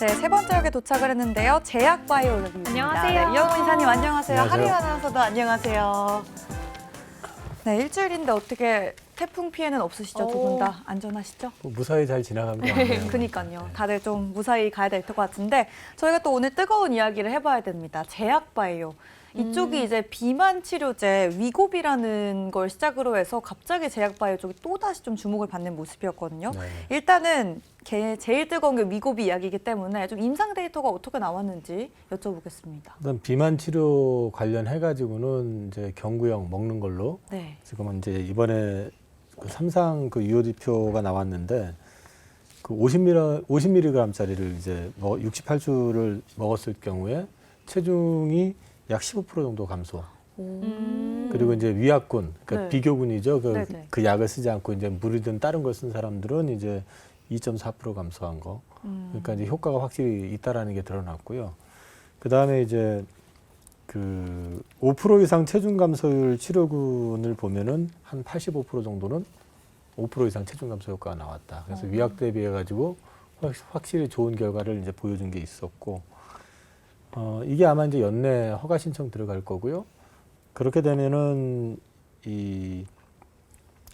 네, 세 번째 역에 도착을 했는데요. 제약바이오입니다. 안녕하세요. 네, 이영훈 이사님 안녕하세요. 안녕하세요. 하리 아나운서도 안녕하세요. 네, 일주일인데 어떻게 태풍 피해는 없으시죠? 두 분 다 안전하시죠? 무사히 잘 지나간 것 같네요. 그니까요. 다들 좀 무사히 가야 될 것 같은데 저희가 또 오늘 뜨거운 이야기를 해봐야 됩니다. 제약바이오. 이쪽이 이제 비만 치료제 위고비라는 걸 시작으로 해서 갑자기 제약바이오 쪽이 또다시 좀 주목을 받는 모습이었거든요. 네. 일단은 제일 뜨거운 게 위고비 이야기이기 때문에 좀 임상 데이터가 어떻게 나왔는지 여쭤보겠습니다. 일단 비만 치료 관련해가지고는 이제 경구형 먹는 걸로 네. 지금은 이제 이번에 그 삼상 그 UOD표가 나왔는데 그 50mg짜리를 이제 68주를 먹었을 경우에 체중이 약 15% 정도 감소. 그리고 이제 위약군, 그러니까 네. 비교군이죠. 네네. 그 약을 쓰지 않고 이제 물이든 다른 걸 쓴 사람들은 이제 2.4% 감소한 거. 그러니까 이제 효과가 확실히 있다라는 게 드러났고요. 그 다음에 이제 그 5% 이상 체중 감소율 치료군을 보면은 한 85% 정도는 5% 이상 체중 감소 효과가 나왔다. 그래서 위약 대비해 가지고 확실히 좋은 결과를 이제 보여준 게 있었고, 이게 아마 이제 연내 허가 신청 들어갈 거고요. 그렇게 되면은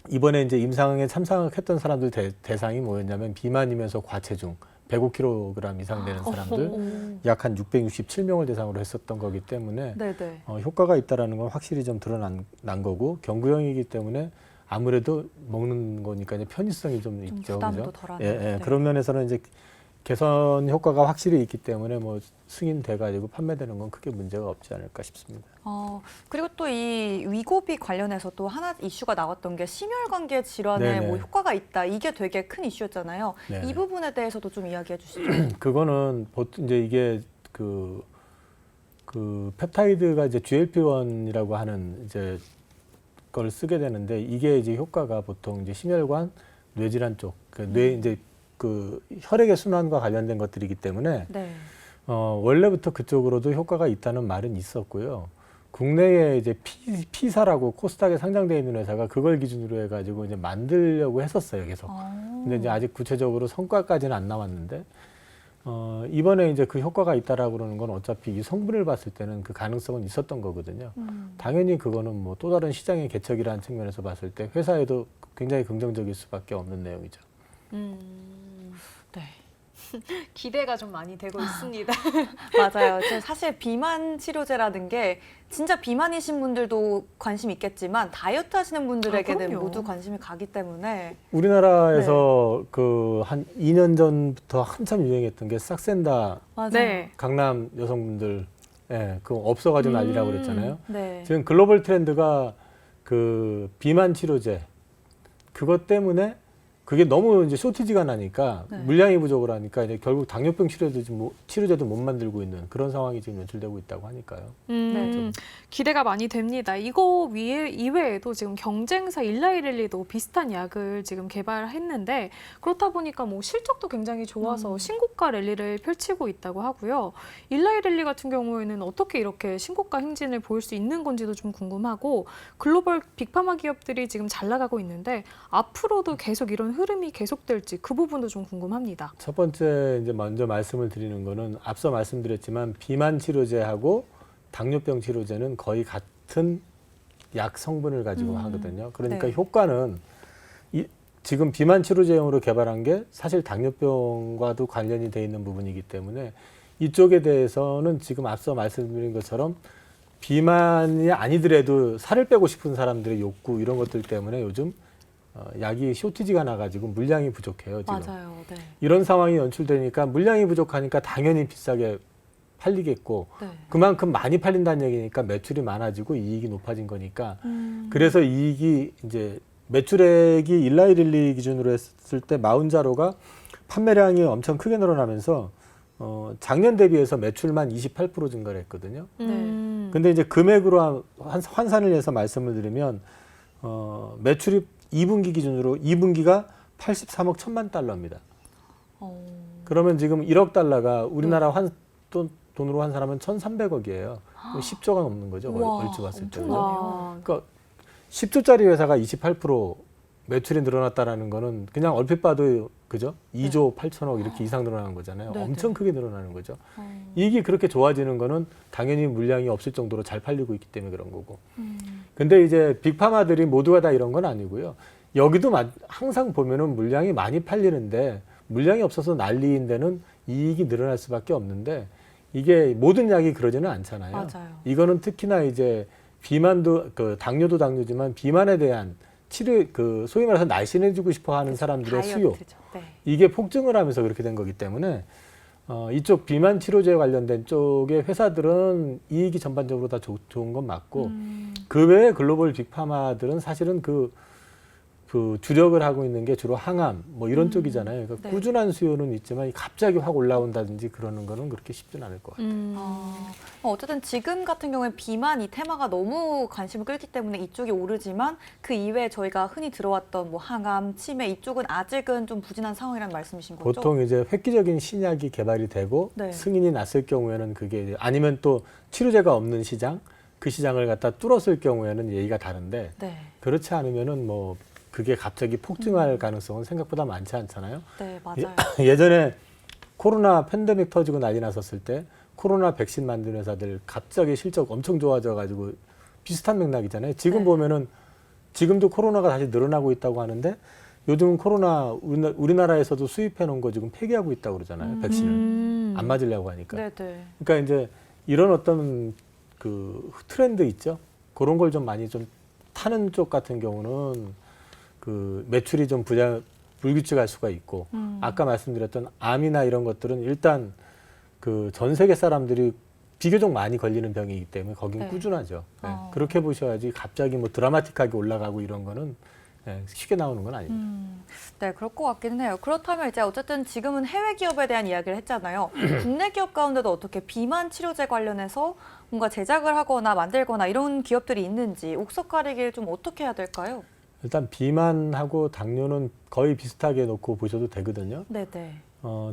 이번에 이제 임상에 참석했던 사람들 대상이 뭐였냐면 비만이면서 과체중 105kg 이상 되는 사람들 약 한 667명을 대상으로 했었던 거기 때문에 네네. 효과가 있다라는 건 확실히 좀 드러난 거고 경구형이기 때문에 아무래도 먹는 거니까 이제 편의성이 좀 있죠. 부담도 그죠? 덜하네요. 예, 예. 네. 그런 면에서는 이제 개선 효과가 확실히 있기 때문에 뭐 승인돼 가지고 판매되는 건 크게 문제가 없지 않을까 싶습니다. 그리고 또 이 위고비 관련해서 또 하나 이슈가 나왔던 게 심혈관계 질환에 네네. 뭐 효과가 있다. 이게 되게 큰 이슈였잖아요. 네네. 이 부분에 대해서도 좀 이야기해 주시죠. 그거는 보통 이제 이게 그 펩타이드가 이제 GLP-1이라고 하는 이제 걸 쓰게 되는데 이게 이제 효과가 보통 이제 심혈관, 뇌질환 쪽, 뇌 이제 그 혈액의 순환과 관련된 것들이기 때문에 네. 원래부터 그쪽으로도 효과가 있다는 말은 있었고요. 국내에 이제 피사라고 코스닥에 상장되어 있는 회사가 그걸 기준으로 해가지고 이제 만들려고 했었어요, 계속. 근데 이제 아직 구체적으로 성과까지는 안 나왔는데, 이번에 이제 그 효과가 있다라고 그러는 건 어차피 이 성분을 봤을 때는 그 가능성은 있었던 거거든요. 당연히 그거는 뭐 또 다른 시장의 개척이라는 측면에서 봤을 때 회사에도 굉장히 긍정적일 수밖에 없는 내용이죠. 네. 기대가 좀 많이 되고 있습니다. 맞아요. 사실 비만 치료제라는 게 진짜 비만이신 분들도 관심 있겠지만 다이어트 하시는 분들에게는 그럼요. 모두 관심이 가기 때문에 우리나라에서 그 한 2년 전부터 한참 유행했던 게 싹센다 맞아요. 네. 강남 여성분들, 예, 그거 없어가지고 난리라고 그랬잖아요. 네. 지금 글로벌 트렌드가 그 비만 치료제 그것 때문에 그게 너무 이제 쇼티지가 나니까 네. 물량이 부족을 하니까 이제 결국 당뇨병 치료제도 못 만들고 있는 그런 상황이 지금 연출되고 있다고 하니까요. 네. 기대가 많이 됩니다. 이거 이외에도 지금 경쟁사 일라이릴리도 비슷한 약을 지금 개발했는데 그렇다 보니까 뭐 실적도 굉장히 좋아서 신고가 랠리를 펼치고 있다고 하고요. 일라이릴리 같은 경우에는 어떻게 이렇게 신고가 행진을 보일 수 있는 건지도 좀 궁금하고 글로벌 빅파마 기업들이 지금 잘 나가고 있는데 앞으로도 계속 이런 흐름이 계속될지 그 부분도 좀 궁금합니다. 첫 번째 이제 먼저 말씀을 드리는 거는 앞서 말씀드렸지만 비만 치료제하고 당뇨병 치료제는 거의 같은 약 성분을 가지고 하거든요. 그러니까 네. 효과는 지금 비만 치료제용으로 개발한 게 사실 당뇨병과도 관련이 돼 있는 부분이기 때문에 이쪽에 대해서는 지금 앞서 말씀드린 것처럼 비만이 아니더라도 살을 빼고 싶은 사람들의 욕구 이런 것들 때문에 요즘 약이 쇼티지가 나가지고 물량이 부족해요. 지금. 맞아요. 네. 이런 상황이 연출되니까 물량이 부족하니까 당연히 비싸게 팔리겠고 네. 그만큼 많이 팔린다는 얘기니까 매출이 많아지고 이익이 높아진 거니까 그래서 이익이 이제 매출액이 일라이릴리 기준으로 했을 때 마운자로가 판매량이 엄청 크게 늘어나면서 작년 대비해서 매출만 28% 증가를 했거든요. 근데 이제 금액으로 환산을 해서 말씀을 드리면 매출이 2분기 기준으로 2분기가 83억 1천만 달러입니다. 그러면 지금 1억 달러가 우리나라 돈으로 환산하면 1,300억이에요. 10조가 넘는 거죠. 얼추 봤을 때. 그러니까 10조짜리 회사가 28% 매출이 늘어났다라는 거는 그냥 얼핏 봐도 그죠? 2조 8천억 이렇게 이상 늘어나는 거잖아요. 네네. 엄청 크게 늘어나는 거죠. 이익이 그렇게 좋아지는 거는 당연히 물량이 없을 정도로 잘 팔리고 있기 때문에 그런 거고. 근데 이제 빅파마들이 모두가 다 이런 건 아니고요. 여기도 항상 보면은 물량이 많이 팔리는데 물량이 없어서 난리인 데는 이익이 늘어날 수밖에 없는데 이게 모든 약이 그러지는 않잖아요. 맞아요. 이거는 특히나 이제 비만도 당뇨도 당뇨지만 비만에 대한 치료 소위 말해서 날씬해지고 싶어 하는 사람들의 수요 다이어트죠. 네. 이게 폭증을 하면서 그렇게 된 거기 때문에 이쪽 비만 치료제 관련된 쪽의 회사들은 이익이 전반적으로 다 좋은 건 맞고 그 외에 글로벌 빅파마들은 사실은 그 주력을 하고 있는 게 주로 항암 뭐 이런 쪽이잖아요. 그러니까 네. 꾸준한 수요는 있지만 갑자기 확 올라온다든지 그러는 거는 그렇게 쉽지는 않을 것 같아요. 어쨌든 지금 같은 경우에 비만 이 테마가 너무 관심을 끌기 때문에 이쪽이 오르지만 그 이외에 저희가 흔히 들어왔던 뭐 항암, 치매 이쪽은 아직은 좀 부진한 상황이라는 말씀이신 거죠? 보통 이제 획기적인 신약이 개발이 되고 네. 승인이 났을 경우에는 그게 이제 아니면 또 치료제가 없는 시장 그 시장을 갖다 뚫었을 경우에는 얘기가 다른데 네. 그렇지 않으면은 뭐 그게 갑자기 폭증할 가능성은 생각보다 많지 않잖아요. 네, 맞아요. 예전에 코로나 팬데믹 터지고 난리 났었을 때 코로나 백신 만드는 회사들 갑자기 실적 엄청 좋아져 가지고 비슷한 맥락이잖아요. 지금 네. 보면은 지금도 코로나가 다시 늘어나고 있다고 하는데 요즘은 코로나 우리나라에서도 수입해 놓은 거 지금 폐기하고 있다고 그러잖아요. 백신을 안 맞으려고 하니까. 네, 네. 그러니까 이제 이런 어떤 그 트렌드 있죠. 그런 걸 좀 많이 좀 타는 쪽 같은 경우는 그 매출이 좀 불규칙할 수가 있고 아까 말씀드렸던 암이나 이런 것들은 일단 그 전 세계 사람들이 비교적 많이 걸리는 병이기 때문에 거긴 네. 꾸준하죠. 네. 그렇게 보셔야지 갑자기 뭐 드라마틱하게 올라가고 이런 거는 쉽게 나오는 건 아닙니다. 네, 그럴 것 같기는 해요. 그렇다면 이제 어쨌든 지금은 해외 기업에 대한 이야기를 했잖아요. 국내 기업 가운데도 어떻게 비만 치료제 관련해서 뭔가 제작을 하거나 만들거나 이런 기업들이 있는지 옥석 가리기를 좀 어떻게 해야 될까요? 일단 비만하고 당뇨는 거의 비슷하게 놓고 보셔도 되거든요. 네, 네.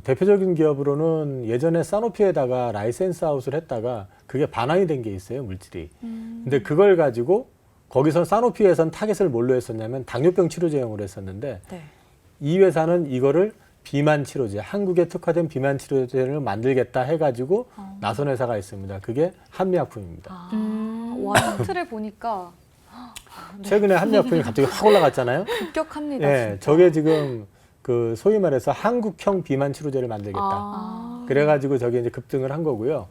대표적인 기업으로는 예전에 사노피에다가 라이센스 아웃을 했다가 그게 반환이 된 게 있어요, 물질이. 근데 그걸 가지고 거기서 사노피에선 타겟을 뭘로 했었냐면 당뇨병 치료제용으로 했었는데 네. 이 회사는 이거를 비만 치료제, 한국에 특화된 비만 치료제를 만들겠다 해가지고 나선 회사가 있습니다. 그게 한미약품입니다. 와이트를 보니까 최근에 한미약품이 갑자기 확 올라갔잖아요. 급격합니다. 예, 진짜. 저게 지금 그 소위 말해서 한국형 비만 치료제를 만들겠다. 그래가지고 저게 이제 급등을 한 거고요.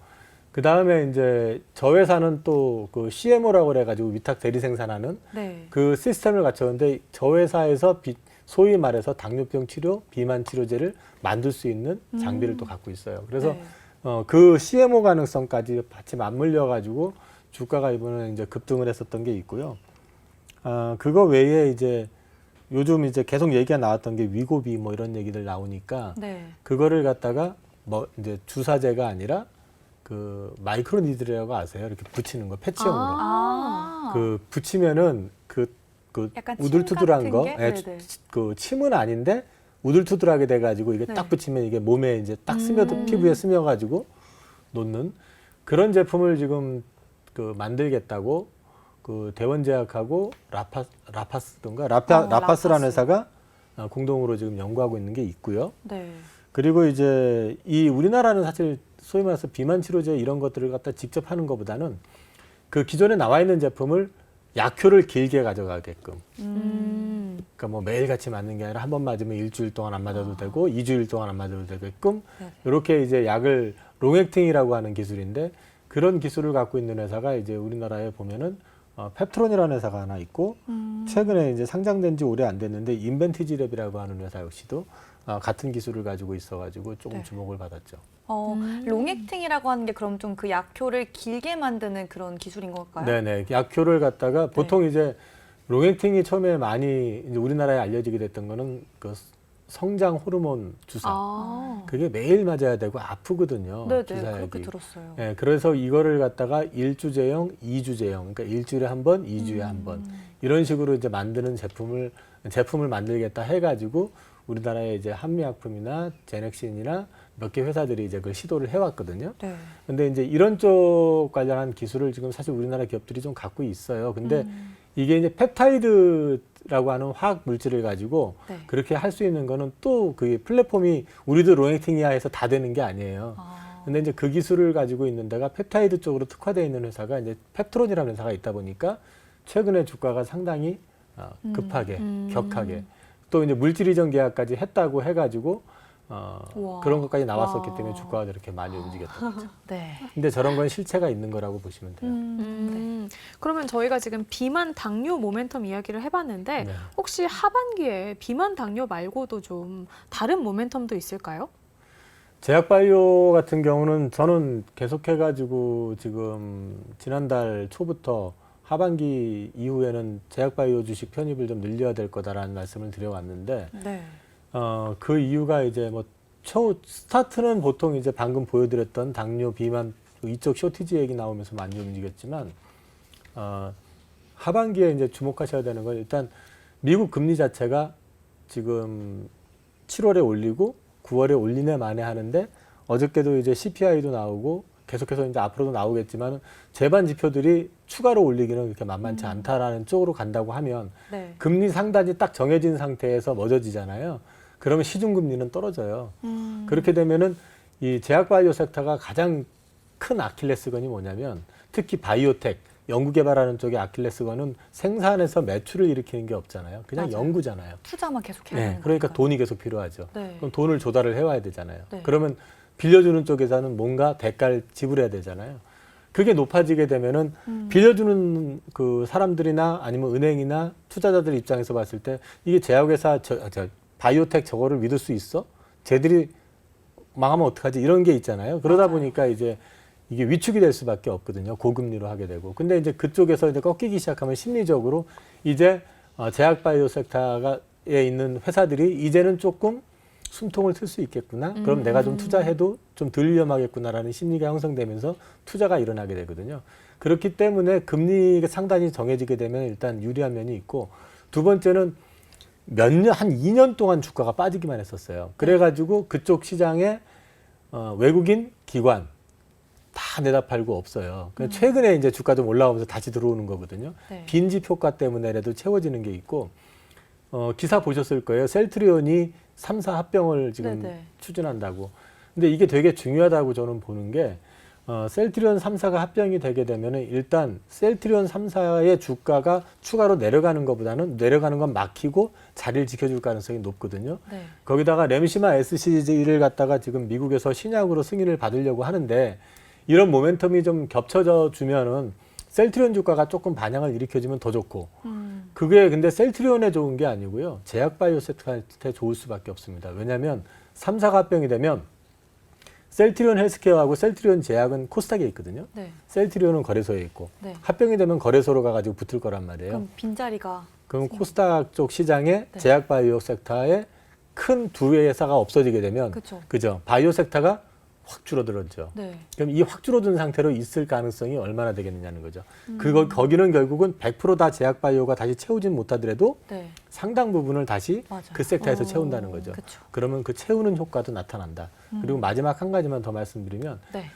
그 다음에 이제 저 회사는 또 그 CMO라고 그래가지고 위탁 대리 생산하는 네. 그 시스템을 갖췄는데 저 회사에서 소위 말해서 당뇨병 치료, 비만 치료제를 만들 수 있는 장비를 또 갖고 있어요. 그래서 네. 그 CMO 가능성까지 같이 맞물려 가지고 주가가 이번에 이제 급등을 했었던 게 있고요. 그거 외에 이제 요즘 이제 계속 얘기가 나왔던 게 위고비 뭐 이런 얘기들 나오니까 네. 그거를 갖다가 뭐 이제 주사제가 아니라 그 마이크로니들이라고 아세요? 이렇게 붙이는 거 패치형으로. 그 붙이면은 그 약간 침 우둘투둘한 같은 거, 게? 예, 네네. 그 침은 아닌데 우둘투둘하게 돼가지고 이게 네. 딱 붙이면 이게 몸에 이제 딱 피부에 스며가지고 놓는 그런 제품을 지금 그 만들겠다고 그 대원제약하고 라파스라는 라파스. 회사가 공동으로 지금 연구하고 있는 게 있고요. 네. 그리고 이제 이 우리나라는 사실 소위 말해서 비만 치료제 이런 것들을 갖다 직접 하는 것보다는 그 기존에 나와 있는 제품을 약효를 길게 가져가게끔. 그러니까 뭐 매일같이 맞는 게 아니라 한 번 맞으면 일주일 동안 안 맞아도 되고 2주일 동안 안 맞아도 되게끔 네. 이렇게 이제 약을 롱액팅이라고 하는 기술인데 그런 기술을 갖고 있는 회사가 이제 우리나라에 보면은 펩트론이라는 회사가 하나 있고 최근에 이제 상장된 지 오래 안 됐는데 인벤티지랩이라고 하는 회사 역시도 같은 기술을 가지고 있어가지고 조금 네. 주목을 받았죠. 롱액팅이라고 하는 게 그럼 좀 그 약효를 길게 만드는 그런 기술인 걸까요? 네네. 약효를 갖다가 보통 이제 롱액팅이 처음에 많이 이제 우리나라에 알려지게 됐던 거는 그 성장 호르몬 주사. 그게 매일 맞아야 되고 아프거든요. 네네. 주사약이. 그렇게 들었어요. 네, 그래서 이거를 갖다가 1주제형, 2주제형, 그러니까 일주일에 한 번, 2주에 한 번 이런 식으로 이제 만드는 제품을 만들겠다 해가지고 우리나라에 이제 한미약품이나 제넥신이나 몇 개 회사들이 이제 그걸 시도를 해왔거든요. 네. 근데 이제 이런 쪽 관련한 기술을 지금 사실 우리나라 기업들이 좀 갖고 있어요. 근데 이게 이제 펩타이드 롱액틴이라고 하는 화학 물질을 가지고 네. 그렇게 할 수 있는 거는 또 그 플랫폼이 우리도 롱액틴이야 해서 다 되는 게 아니에요. 근데 이제 그 기술을 가지고 있는 데가 펩타이드 쪽으로 특화되어 있는 회사가 이제 펩트론이라는 회사가 있다 보니까 최근에 주가가 상당히 급하게, 격하게 또 이제 물질 이전 계약까지 했다고 해가지고 우와. 그런 것까지 나왔었기 와. 때문에 주가가 저렇게 많이 움직였던 거죠. 네. 근데 저런 건 실체가 있는 거라고 보시면 돼요. 그러면 저희가 지금 비만 당뇨 모멘텀 이야기를 해봤는데 네. 혹시 하반기에 비만 당뇨 말고도 좀 다른 모멘텀도 있을까요? 제약바이오 같은 경우는 저는 계속해가지고 지금 지난달 초부터 하반기 이후에는 제약바이오 주식 편입을 좀 늘려야 될 거다라는 말씀을 드려왔는데 네. 그 이유가 이제 뭐 스타트는 보통 이제 방금 보여드렸던 당뇨, 비만 이쪽 쇼티지 얘기 나오면서 많이 움직였지만 하반기에 이제 주목하셔야 되는 건 일단 미국 금리 자체가 지금 7월에 올리고 9월에 올리네 마네 하는데 어저께도 이제 CPI도 나오고 계속해서 이제 앞으로도 나오겠지만 재반 지표들이 추가로 올리기는 그렇게 만만치 않다라는 쪽으로 간다고 하면 네. 금리 상단이 딱 정해진 상태에서 멎어지잖아요. 그러면 시중금리는 떨어져요. 그렇게 되면은 이 제약바이오 섹터가 가장 큰 아킬레스건이 뭐냐면 특히 바이오텍, 연구개발하는 쪽의 아킬레스건은 생산에서 매출을 일으키는 게 없잖아요. 그냥 맞아요. 연구잖아요. 투자만 계속 해야 네, 되는 그러니까 거니까요. 돈이 계속 필요하죠. 네. 그럼 돈을 조달을 해와야 되잖아요. 네. 그러면 빌려주는 쪽에서는 뭔가 대가를 지불해야 되잖아요. 그게 높아지게 되면은 빌려주는 그 사람들이나 아니면 은행이나 투자자들 입장에서 봤을 때 이게 제약회사 바이오텍 저거를 믿을 수 있어? 쟤들이 망하면 어떡하지? 이런 게 있잖아요. 그러다 맞아요. 보니까 이제 이게 위축이 될 수밖에 없거든요. 고금리로 하게 되고. 근데 이제 그쪽에서 이제 꺾이기 시작하면 심리적으로 이제 제약바이오 섹터에 있는 회사들이 이제는 조금 숨통을 틀 수 있겠구나. 그럼 내가 좀 투자해도 좀 덜 위험하겠구나라는 심리가 형성되면서 투자가 일어나게 되거든요. 그렇기 때문에 금리가 상단이 정해지게 되면 일단 유리한 면이 있고 두 번째는 한 2년 동안 주가가 빠지기만 했었어요. 그래가지고 그쪽 시장에 외국인 기관 다 내다 팔고 없어요. 최근에 이제 주가 좀 올라오면서 다시 들어오는 거거든요. 네. 빈집 효과 때문에라도 채워지는 게 있고 기사 보셨을 거예요. 셀트리온이 3사 합병을 지금 네네. 추진한다고. 근데 이게 되게 중요하다고 저는 보는 게 셀트리온 3사가 합병이 되게 되면은 일단 셀트리온 3사의 주가가 추가로 내려가는 것보다는 내려가는 건 막히고 자리를 지켜줄 가능성이 높거든요. 네. 거기다가 램시마 SC를 갖다가 지금 미국에서 신약으로 승인을 받으려고 하는데 이런 모멘텀이 좀 겹쳐져 주면은 셀트리온 주가가 조금 반향을 일으켜주면 더 좋고 그게 근데 셀트리온에 좋은 게 아니고요. 제약바이오 섹터한테 좋을 수밖에 없습니다. 왜냐하면 3사가 합병이 되면 셀트리온 헬스케어하고 셀트리온 제약은 코스닥에 있거든요. 네. 셀트리온은 거래소에 있고 네. 합병이 되면 거래소로 가가지고 붙을 거란 말이에요. 그럼 빈자리가 그럼 코스닥 쪽 시장에 네. 제약바이오 섹터에 큰 두 회사가 없어지게 되면 그렇죠. 그죠? 바이오 섹터가 확 줄어들었죠. 네. 그럼 이 확 줄어든 상태로 있을 가능성이 얼마나 되겠느냐는 거죠. 거기는 결국은 100% 다 제약바이오가 다시 채우진 못하더라도 네. 상당 부분을 다시 맞아요. 그 섹터에서 채운다는 거죠. 그렇죠. 그러면 그 채우는 효과도 나타난다. 그리고 마지막 한 가지만 더 말씀드리면 네.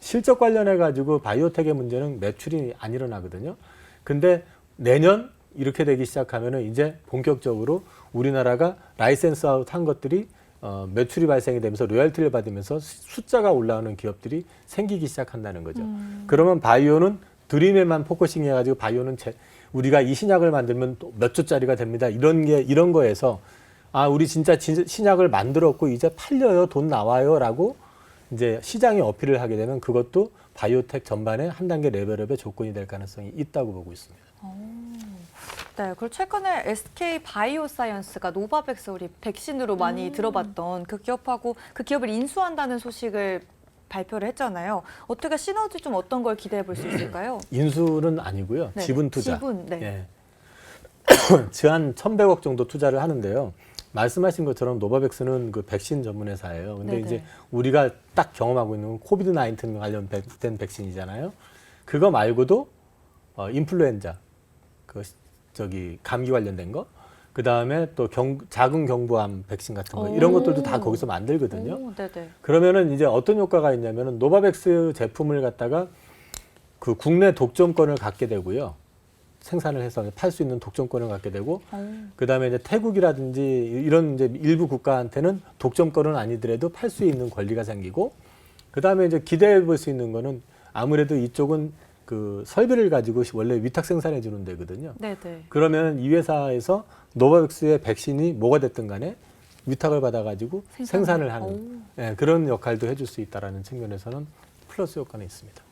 실적 관련해 가지고 바이오텍의 문제는 매출이 안 일어나거든요. 근데 내년 이렇게 되기 시작하면은 이제 본격적으로 우리나라가 라이센스 아웃 한 것들이 매출이 발생이 되면서 로열티를 받으면서 숫자가 올라오는 기업들이 생기기 시작한다는 거죠. 그러면 바이오는 드림에만 포커싱 해가지고 바이오는 우리가 이 신약을 만들면 또 몇 조짜리가 됩니다. 이런 거에서 우리 진짜 신약을 만들었고 이제 팔려요, 돈 나와요라고 이제 시장에 어필을 하게 되면 그것도 바이오텍 전반에 한 단계 레벨업의 조건이 될 가능성이 있다고 보고 있습니다. 네, 그리고 최근에 SK 바이오사이언스가 노바백스 우리 백신으로 많이 들어봤던 그 기업하고 그 기업을 인수한다는 소식을 발표를 했잖아요. 어떻게 시너지 좀 어떤 걸 기대해 볼 수 있을까요? 인수는 아니고요. 네, 지분 투자. 지분, 네. 예. 한 1,100억 정도 투자를 하는데요. 말씀하신 것처럼 노바백스는 그 백신 전문 회사예요. 근데 네네. 이제 우리가 딱 경험하고 있는 건 코비드 19 관련된 백신이잖아요. 그거 말고도 인플루엔자, 감기 관련된 거, 그 다음에 또 작은 경부암 백신 같은 거 이런 것들도 다 거기서 만들거든요. 오, 네네. 그러면은 이제 어떤 효과가 있냐면은 노바백스 제품을 갖다가 그 국내 독점권을 갖게 되고요. 생산을 해서 팔 수 있는 독점권을 갖게 되고 그다음에 이제 태국이라든지 이런 이제 일부 국가한테는 독점권은 아니더라도 팔 수 있는 권리가 생기고 그다음에 이제 기대해 볼 수 있는 거는 아무래도 이쪽은 그 설비를 가지고 원래 위탁 생산해 주는 데거든요. 네네. 그러면 이 회사에서 노바백스의 백신이 뭐가 됐든 간에 위탁을 받아가지고 생산을 하는 예, 그런 역할도 해줄 수 있다라는 측면에서는 플러스 효과는 있습니다.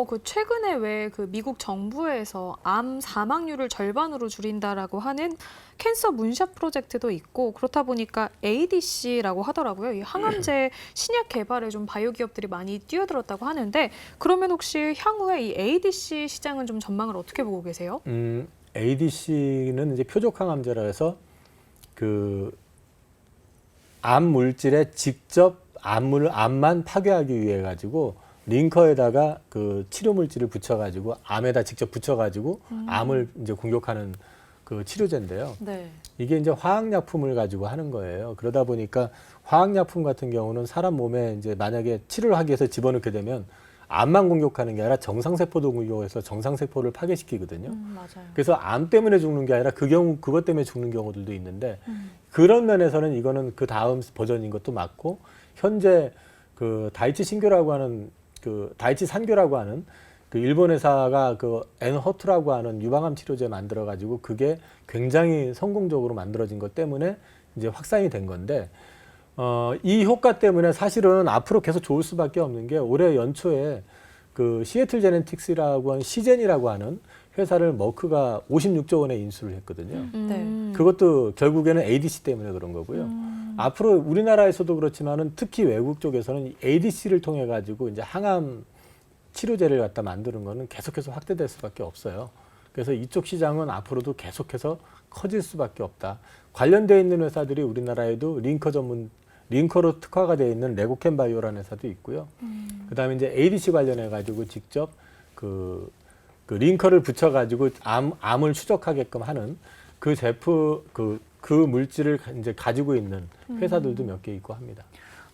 그 최근에 왜 그 미국 정부에서 암 사망률을 절반으로 줄인다라고 하는 캔서 문샷 프로젝트도 있고 그렇다 보니까 ADC라고 하더라고요. 이 항암제 신약 개발에 좀 바이오 기업들이 많이 뛰어들었다고 하는데 그러면 혹시 향후에 이 ADC 시장은 좀 전망을 어떻게 보고 계세요? ADC는 이제 표적 항암제라 해서 그 암 물질에 직접 암만 파괴하기 위해 가지고 링커에다가 그 치료 물질을 붙여가지고 암에다 직접 붙여가지고 암을 이제 공격하는 그 치료제인데요. 네. 이게 이제 화학약품을 가지고 하는 거예요. 그러다 보니까 화학약품 같은 경우는 사람 몸에 이제 만약에 치료를 하기 위해서 집어넣게 되면 암만 공격하는 게 아니라 정상세포도 공격해서 정상세포를 파괴시키거든요. 맞아요. 그래서 암 때문에 죽는 게 아니라 그것 때문에 죽는 경우들도 있는데 그런 면에서는 이거는 그 다음 버전인 것도 맞고 현재 그 다이치 신교라고 하는 그 다이치 산교라고 하는 그 일본 회사가 그 엔허트라고 하는 유방암 치료제 만들어 가지고 그게 굉장히 성공적으로 만들어진 것 때문에 이제 확산이 된 건데 이 효과 때문에 사실은 앞으로 계속 좋을 수밖에 없는 게 올해 연초에 그 시애틀 제네틱스라고 하는 시젠이라고 하는 회사를 머크가 56조 원에 인수를 했거든요. 네. 그것도 결국에는 ADC 때문에 그런 거고요. 앞으로 우리나라에서도 그렇지만은 특히 외국 쪽에서는 ADC를 통해 가지고 이제 항암 치료제를 갖다 만드는 거는 계속해서 확대될 수밖에 없어요. 그래서 이쪽 시장은 앞으로도 계속해서 커질 수밖에 없다. 관련되어 있는 회사들이 우리나라에도 링커로 특화가 되어 있는 레고캠 바이오라는 회사도 있고요. 그다음에 이제 ADC 관련해 가지고 직접 그 링커를 붙여 가지고 암을 추적하게끔 하는 그 제품 그 물질을 이제 가지고 있는 회사들도 몇 개 있고 합니다.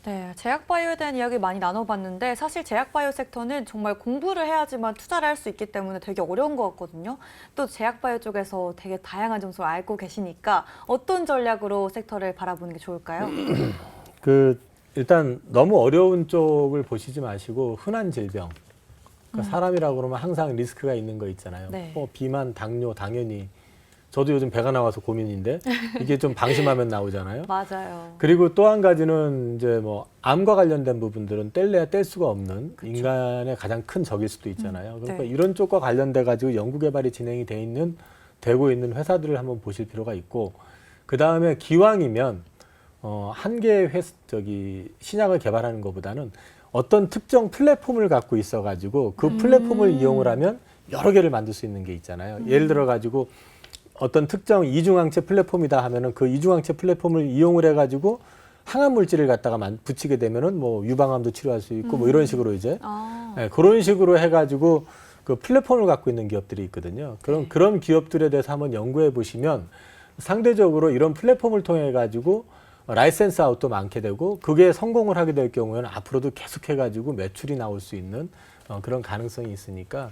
네, 제약바이오에 대한 이야기 많이 나눠봤는데 사실 제약바이오 섹터는 정말 공부를 해야지만 투자를 할 수 있기 때문에 되게 어려운 것 같거든요. 또 제약바이오 쪽에서 되게 다양한 점수를 알고 계시니까 어떤 전략으로 섹터를 바라보는 게 좋을까요? 일단 너무 어려운 쪽을 보시지 마시고 흔한 질병. 그러니까 사람이라고 그러면 항상 리스크가 있는 거 있잖아요. 네. 비만, 당뇨 당연히 저도 요즘 배가 나와서 고민인데 이게 좀 방심하면 나오잖아요. 맞아요. 그리고 또 한 가지는 이제 뭐 암과 관련된 부분들은 뗄래야 뗄 수가 없는 인간의 가장 큰 적일 수도 있잖아요. 그러니까 네. 이런 쪽과 관련돼 가지고 연구 개발이 진행이 되고 있는 회사들을 한번 보실 필요가 있고 그 다음에 기왕이면 한 개의 신약을 개발하는 것보다는 어떤 특정 플랫폼을 갖고 있어 가지고 그 플랫폼을 이용을 하면 여러 개를 만들 수 있는 게 있잖아요. 예를 들어 가지고 어떤 특정 이중항체 플랫폼이다 하면은 그 이중항체 플랫폼을 이용을 해가지고 항암 물질을 갖다가 붙이게 되면은 뭐 유방암도 치료할 수 있고 뭐 이런 식으로 이제 네, 그런 식으로 해가지고 그 플랫폼을 갖고 있는 기업들이 있거든요. 그런 기업들에 대해서 한번 연구해 보시면 상대적으로 이런 플랫폼을 통해 가지고 라이센스 아웃도 많게 되고 그게 성공을 하게 될 경우에는 앞으로도 계속해 가지고 매출이 나올 수 있는 그런 가능성이 있으니까.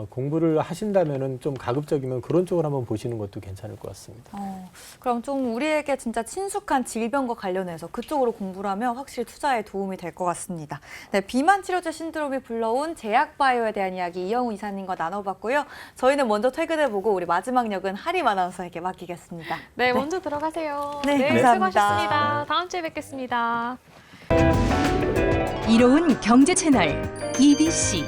공부를 하신다면은 좀 가급적이면 그런 쪽을 한번 보시는 것도 괜찮을 것 같습니다. 그럼 좀 우리에게 진짜 친숙한 질병과 관련해서 그쪽으로 공부를 하면 확실히 투자에 도움이 될 것 같습니다. 네, 비만 치료제 신드롬이 불러온 제약바이오에 대한 이야기 이영우 이사님과 나눠봤고요. 저희는 먼저 퇴근해보고 우리 마지막 역은 하림 아나운서에게 맡기겠습니다. 네, 먼저 들어가세요. 네, 감사합니다. 수고하셨습니다. 다음 주에 뵙겠습니다. 이로운 경제 채널 EBC